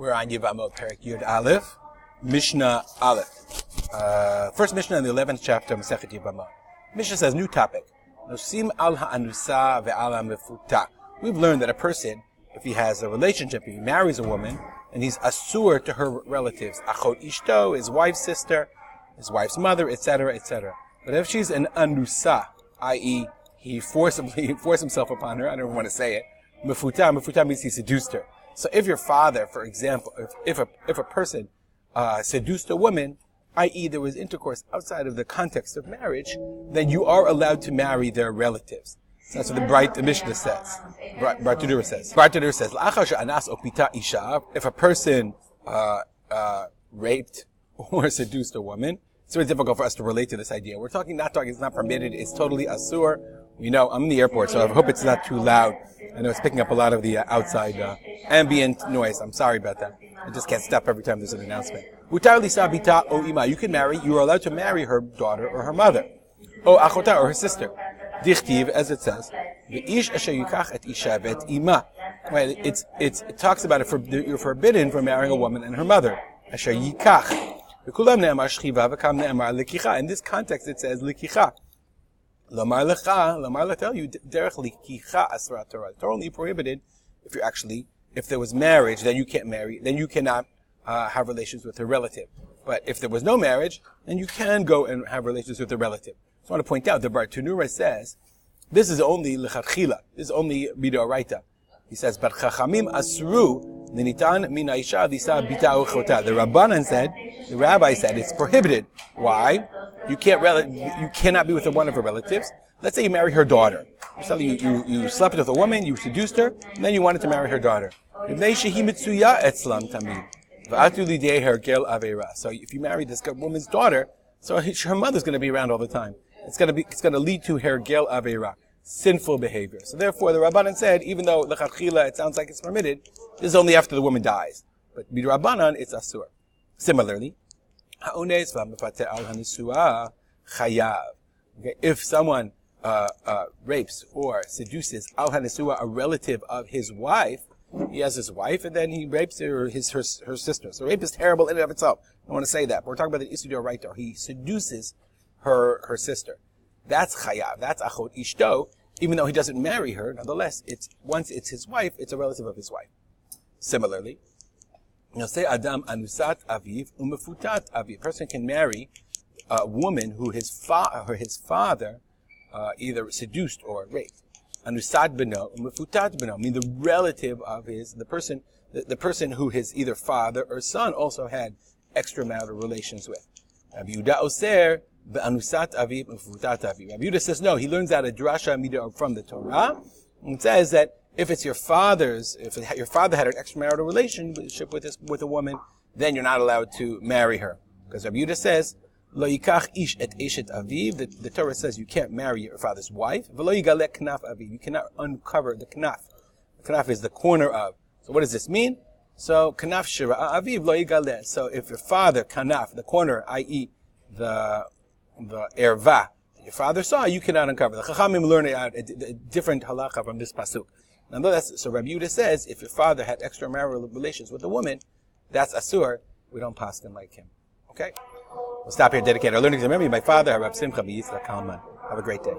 We're on Yevamot, Perek Yud Aleph, Mishnah Aleph. First Mishnah in the 11th chapter of Masechet Yevamot. Mishnah says, new topic. Nosim al ha'anusa ve'al ha'mefuta. We've learned that a person, if he has a relationship, if he marries a woman, and he's asur to her relatives, achot ishto, his wife's sister, his wife's mother, etc., etc. But if she's an anusa, i.e., he forced himself upon her, I don't want to say it, mefuta means he seduced her. So if your father, for example, if a person seduced a woman, i.e. there was intercourse outside of the context of marriage, then you are allowed to marry their relatives. So that's what the Mishnah says. Bartudur says. Bartudur says, if a person raped or seduced a woman, it's very difficult for us to relate to this idea. It's not permitted, it's totally asur. You know, I'm in the airport, so I hope it's not too loud. I know it's picking up a lot of the outside ambient noise. I'm sorry about that. I just can't stop every time there's an announcement. You can marry, you are allowed to marry her daughter or her mother. Or achota, or her sister. Dichtiv, as it says, right, it talks about it, you're forbidden from marrying a woman and her mother. Asher yikach. In this context it says likicha. Lamar tell you derech likicha asrat Torah. It's only prohibited if there was marriage, then you can't marry, then you cannot have relations with her relative. But if there was no marriage, then you can go and have relations with the relative. So I want to point out, the Bartunura says, this is only lechatchila, this is only midoraita. He says, but chachamim asru ninitan min aisha disa bita uchota. The rabbi said, it's prohibited. Why? You cannot be with one of her relatives. Let's say you marry her daughter. You slept with a woman, you seduced her, and then you wanted to marry her daughter. So if you marry this woman's daughter, so her mother's going to be around all the time. It's going to lead to hergel aveira, sinful behavior. So therefore, the Rabbanan said, even though lechatchila it sounds like it's permitted, this is only after the woman dies. But midrabanan, it's asur. Similarly, if someone rapes or seduces al hanesua, a relative of his wife, he has his wife, and then he rapes her sister. So rape is terrible in and of itself. I don't want to say that, but we're talking about the isudio right there. He seduces her sister. That's chayav. That's achot ishto. Even though he doesn't marry her, nonetheless, once it's his wife, it's a relative of his wife. Similarly, say adam anusat aviv umefutat aviv. A person can marry a woman who his father either seduced or raped. Anusat beno umefutat beno, mean the relative of the person who his either father or son also had extramarital relations with. Rabbi Yehuda oser be'anusat aviv umefutat aviv. Rabbi Yehuda says no. He learns out a drasha from the Torah. And says that if your father had an extramarital relationship with a woman, then you're not allowed to marry her. Because Rabbi Yehuda says, Lo yikach ish et eshet aviv, the Torah says you can't marry your father's wife. V'lo yigaleh knaf aviv, you cannot uncover the knaf. The knaf is the corner of. So what does this mean? So, knaf shira'a aviv lo yigaleh. So if your father, knaf, the corner, i.e. the erva, your father saw, you cannot uncover. The Chachamim learn a different halacha from this pasuk. Nonetheless, so Rabbi Yehuda says, if your father had extramarital relations with a woman, that's asur. We don't pass them like him. Okay? We'll stop here, dedicate our learning to the memory of my father, Rabbi Simcha B'Yitzchak Kalman. Have a great day.